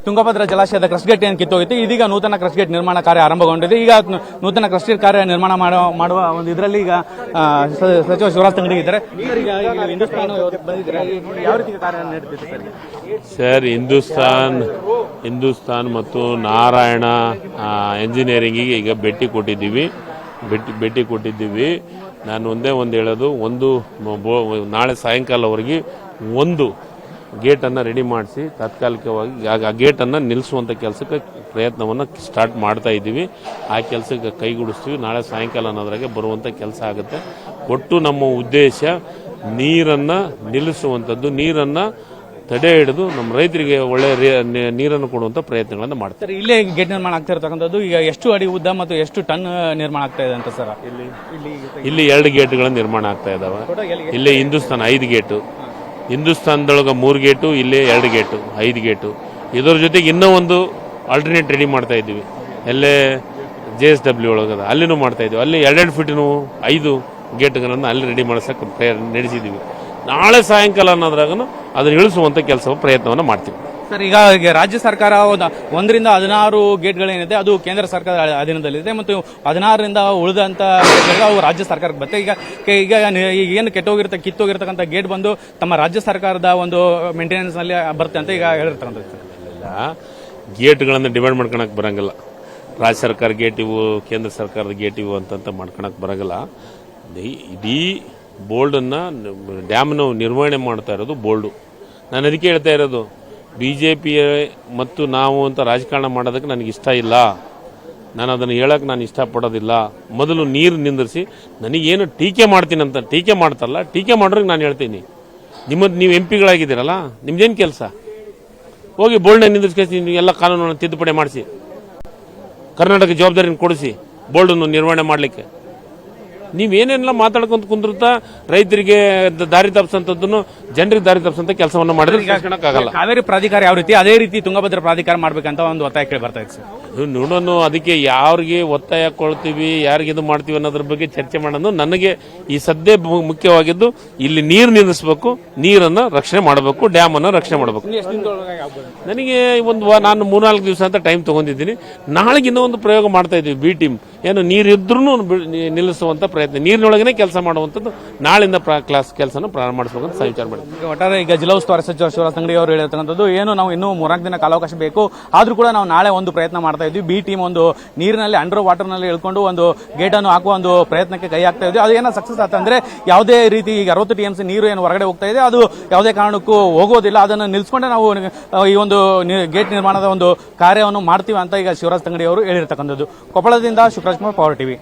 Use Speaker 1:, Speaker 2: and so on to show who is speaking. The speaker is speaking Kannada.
Speaker 1: ತುಂಗಭದ್ರಾ ಜಲಾಶಯದ ಕ್ರಸ್ಟ್ ಗೇಟ್ ಏನು ಕಿತ್ತೋಗಿತ್ತು, ಇದೀಗ ನೂತನ ಕ್ರಸ್ಟ್ ಗೇಟ್ ನಿರ್ಮಾಣ ಕಾರ್ಯ ಆರಂಭಗೊಂಡಿದೆ. ಈಗ ನೂತನ ಕ್ರಸ್ಟ್ ಗೇಟ್ ಕಾರ್ಯ ನಿರ್ಮಾಣ ಮಾಡುವ ಒಂದು ಇದರಲ್ಲಿ ಈಗ ಸಚಿವ ಶಿವರಾಜ್ ತಂಗಡಿ ಇದ್ದಾರೆ. ಈಗ ಹಿಂದೂಸ್ತಾನ್ ಬಂದಿದ್ದಾರೆ, ಯಾವ ರೀತಿ ಕಾರ್ಯ ನಡೆದಿದೆ
Speaker 2: ಸರ್? ಹಿಂದೂಸ್ತಾನ್ ಮತ್ತು ನಾರಾಯಣ ಎಂಜಿನಿಯರಿಂಗಿಗೆ ಈಗ ಭೇಟಿ ಕೊಟ್ಟಿದ್ದೀವಿ. ನಾನು ಒಂದೇ ಹೇಳೋದು, ನಾಳೆ ಸಾಯಂಕಾಲವರೆಗೆ ಒಂದು ಗೇಟನ್ನು ರೆಡಿ ಮಾಡಿಸಿ ತಾತ್ಕಾಲಿಕವಾಗಿ ಆ ಗೇಟನ್ನು ನಿಲ್ಲಿಸುವಂಥ ಕೆಲಸಕ್ಕೆ ಪ್ರಯತ್ನವನ್ನು ಸ್ಟಾರ್ಟ್ ಮಾಡ್ತಾ ಇದ್ದೀವಿ. ಆ ಕೆಲಸಕ್ಕೆ ಕೈಗೂಡಿಸ್ತೀವಿ. ನಾಳೆ ಸಾಯಂಕಾಲ ಅನ್ನೋದ್ರಾಗೆ ಬರುವಂಥ ಕೆಲಸ ಆಗುತ್ತೆ. ಒಟ್ಟು ನಮ್ಮ ಉದ್ದೇಶ ನೀರನ್ನು ನಿಲ್ಲಿಸುವಂಥದ್ದು, ನೀರನ್ನು ತಡೆ ಹಿಡಿದು ನಮ್ಮ ರೈತರಿಗೆ ಒಳ್ಳೆ ನೀರನ್ನು ಕೊಡುವಂಥ ಪ್ರಯತ್ನಗಳನ್ನು ಮಾಡ್ತಾರೆ.
Speaker 1: ಇಲ್ಲೇ ಗೇಟ್ ನಿರ್ಮಾಣ ಆಗ್ತಾ ಇರತಕ್ಕಂಥದ್ದು ಈಗ ಎಷ್ಟು ಅಡಿ ಉದ್ದ ಮತ್ತು ಎಷ್ಟು ಟನ್ ನಿರ್ಮಾಣ ಆಗ್ತಾ ಇದೆ ಅಂತ ಸರ್?
Speaker 2: ಇಲ್ಲಿ 2 ಗೇಟ್ಗಳ ನಿರ್ಮಾಣ ಆಗ್ತಾ ಇದಾವೆ. ಇಲ್ಲಿ ಹಿಂದೂಸ್ತಾನ್ 5 ಗೇಟು, ಹಿಂದೂಸ್ತಾನದೊಳಗೆ 3 ಗೇಟು, ಇಲ್ಲೇ 2 ಗೇಟು, 5 ಗೇಟು. ಇದರ ಜೊತೆಗೆ ಇನ್ನೂ ಒಂದು ಆಲ್ಟರ್ನೇಟ್ ರೆಡಿ ಮಾಡ್ತಾ ಇದ್ದೀವಿ. ಎಲ್ಲೇ JSW ಒಳಗದ ಅಲ್ಲಿನೂ ಮಾಡ್ತಾ ಇದ್ದೀವಿ. ಅಲ್ಲಿ 2 ಫೀಟಿನೂ 5 ಗೇಟ್ಗಳನ್ನು ಅಲ್ಲಿ ರೆಡಿ ಮಾಡಿಸೋಕೆ ನಡೆಸಿದ್ದೀವಿ. ನಾಳೆ ಸಾಯಂಕಾಲ ಅನ್ನೋದ್ರಾಗ ಅದನ್ನು ಇಳಿಸುವಂಥ ಪ್ರಯತ್ನವನ್ನು ಮಾಡ್ತೀವಿ.
Speaker 1: ಸರ್, ಈಗ ರಾಜ್ಯ ಸರ್ಕಾರ 1ರಿಂದ 16 ಗೇಟ್ಗಳೇನಿದೆ ಅದು ಕೇಂದ್ರ ಸರ್ಕಾರದ ಅಧೀನದಲ್ಲಿದೆ ಮತ್ತು 16ರಿಂದ ಉಳಿದಂತ ಅವು ರಾಜ್ಯ ಸರ್ಕಾರಕ್ಕೆ ಬರುತ್ತೆ. ಈಗ ಏನು ಕಿತ್ತೋಗಿರ್ತಕ್ಕಂಥ ಗೇಟ್ ಬಂದು ತಮ್ಮ ರಾಜ್ಯ ಸರ್ಕಾರದ ಒಂದು ಮೇಂಟೆನೆನ್ಸ್ ನಲ್ಲಿ ಬರುತ್ತೆ ಅಂತ ಈಗ ಹೇಳಿರ್ತಕ್ಕಂಥದ್ದು.
Speaker 2: ಗೇಟ್ಗಳನ್ನು ಡಿವೈಡ್ ಮಾಡ್ಕೊಳಕ್ ಬರಂಗಿಲ್ಲ. ರಾಜ್ಯ ಸರ್ಕಾರ ಗೇಟ್ ಇವು, ಕೇಂದ್ರ ಸರ್ಕಾರದ ಗೇಟ್ ಇವು ಅಂತ ಮಾಡ್ಕೊಳಕ್ ಬರಂಗಿಲ್ಲ. ಇಡೀ ಬೋಲ್ಡನ್ನು ಡ್ಯಾಮ್ನ ನಿರ್ವಹಣೆ ಮಾಡ್ತಾ ಇರೋದು ಬೋಲ್ಡು. ನಾನು ಅದಕ್ಕೆ ಹೇಳ್ತಾ ಇರೋದು, BJP ಮತ್ತು ನಾವು ಅಂತ ರಾಜಕಾರಣ ಮಾಡೋದಕ್ಕೆ ನನಗೆ ಇಷ್ಟ ಇಲ್ಲ. ನಾನು ಅದನ್ನು ಹೇಳಕ್ಕೆ ನಾನು ಇಷ್ಟಪಡೋದಿಲ್ಲ. ಮೊದಲು ನೀರು ನಿಂದಿರಿಸಿ, ನನಗೇನು ಟೀಕೆ ಮಾಡ್ತೀನಂತ ಟೀಕೆ ಮಾಡ್ತಾರಲ್ಲ, ಟೀಕೆ ಮಾಡೋರಿಗೆ ನಾನು ಹೇಳ್ತೀನಿ, ನೀವು MP ಗಳಾಗಿದ್ದೀರಲ್ಲ, ನಿಮ್ದೇನು ಕೆಲಸ? ಹೋಗಿ ಬೋಲ್ಡ್ನ ನಿಂದಿರಿಸಿ ಎಲ್ಲ ಕಾನೂನನ್ನು ತಿದ್ದುಪಡಿ ಮಾಡಿಸಿ, ಕರ್ನಾಟಕ ಜವಾಬ್ದಾರಿನ ಕೊಡಿಸಿ ಬೋಲ್ಡನ್ನು ನಿರ್ವಹಣೆ ಮಾಡಲಿಕ್ಕೆ. ನೀವೇನೆಲ್ಲ ಮಾತಾಡ್ಕೊಂತ ಕುಂದಿರ್ತಾ ರೈತರಿಗೆ ದಾರಿ ತಪ್ಪಿಸಂತದ್ದನ್ನು ಜನರಿಗೆ ದಾರಿ ತಪ್ಪಿಸಂತ ಕೆಲಸವನ್ನು ಮಾಡಿದ್ರೆ ಆಗಲ್ಲ.
Speaker 1: ಕಾವೇರಿ ಪ್ರಾಧಿಕಾರ ಯಾವ ರೀತಿ, ಅದೇ ರೀತಿ ತುಂಗಭದ್ರಾ ಪ್ರಾಧಿಕಾರ ಮಾಡ್ಬೇಕಂತ ಒಂದು ಒತ್ತಾಯ ಕೇಳಿ ಬರ್ತಾ ಇದೆ ಸರ್.
Speaker 2: ನೋಡೋಣ, ಅದಕ್ಕೆ ಯಾರಿಗೆ ಒತ್ತಾಯ ಕೊಡ್ತೀವಿ, ಯಾರಿಗೆ ಇದು ಮಾಡ್ತೀವಿ ಅನ್ನೋದ್ರ ಬಗ್ಗೆ ಚರ್ಚೆ ಮಾಡೋದು. ನನಗೆ ಈ ಸದ್ಯ ಮುಖ್ಯವಾಗಿದ್ದು ಇಲ್ಲಿ ನೀರು ನಿಲ್ಲಿಸಬೇಕು, ನೀರನ್ನು ರಕ್ಷಣೆ ಮಾಡಬೇಕು, ಡ್ಯಾಮ್ ಅನ್ನು ರಕ್ಷಣೆ ಮಾಡಬೇಕು. ನನಗೆ ನಾನು 3-4 ದಿವಸ ಅಂತ ಟೈಮ್ ತಗೊಂಡಿದ್ದೀನಿ. ನಾಳೆಗೆ ಇನ್ನೂ ಒಂದು ಪ್ರಯೋಗ ಮಾಡ್ತಾ ಇದ್ದೀವಿ. B ಟೀಮ್ ಏನು ನೀರಿದ್ರೂ ನಿಲ್ಲಿಸುವಂತ ಪ್ರಯತ್ನ, ನೀರಿನೊಳಗನೆ ಕೆಲಸ ಮಾಡುವಂಥದ್ದು ನಾಳಿಂದ ಕೆಲಸನ ಪ್ರಾರಂಭ ಮಾಡಿಸಬೇಕು ಅಂತ ವಿಚಾರ ಮಾಡಿದ್ವಿ.
Speaker 1: ಒಟ್ಟಾರೆ ಈಗ ಜಿಲ್ಲಾ ಉಸ್ತುವಾರಿ ಸಚಿವ ಶಿವರಾಜ್ ತಂಗಡಿ ಅವರು ಹೇಳಿರ್ತಕ್ಕಂಥದ್ದು, ಏನು ನಾವು ಇನ್ನೂ 3 ದಿನ ಕಾಲಾವಕಾಶ ಬೇಕು, ಆದ್ರೂ ಕೂಡ ನಾವು ನಾಳೆ ಒಂದು ಪ್ರಯತ್ನ ಮಾಡ್ತಾ ಇದ್ವಿ. B ಟೀಮ್ ಒಂದು ನೀರಿನಲ್ಲಿ ಅಂಡರ್ ವಾಟರ್ ನಲ್ಲಿ ಇಳ್ಕೊಂಡು ಒಂದು ಗೇಟ್ ಅನ್ನು ಹಾಕುವ ಒಂದು ಪ್ರಯತ್ನಕ್ಕೆ ಕೈ ಹಾಕ್ತಾ ಇದ್ವಿ. ಅದು ಏನೋ ಸಕ್ಸಸ್ ಆಯ್ತು ಅಂದ್ರೆ ಯಾವುದೇ ರೀತಿ ಈಗ 60 TMC ನೀರು ಏನು ಹೊರಗಡೆ ಹೋಗ್ತಾ ಇದೆ ಅದು ಯಾವುದೇ ಕಾರಣಕ್ಕೂ ಹೋಗೋದಿಲ್ಲ. ಅದನ್ನು ನಿಲ್ಸ್ಕೊಂಡೆ ನಾವು ಈ ಒಂದು ಗೇಟ್ ನಿರ್ಮಾಣದ ಒಂದು ಕಾರ್ಯವನ್ನು ಮಾಡ್ತೀವಿ ಅಂತ ಈಗ ಶಿವರಾಜ್ ತಂಗಡಿ ಅವರು ಹೇಳಿರ್ತಕ್ಕಂಥದ್ದು. ಕೊಪ್ಪಳದಿಂದ ಶಿವರಾಜ್ ಕುಮಾರ್, ಪವರ್ ಟಿವಿ.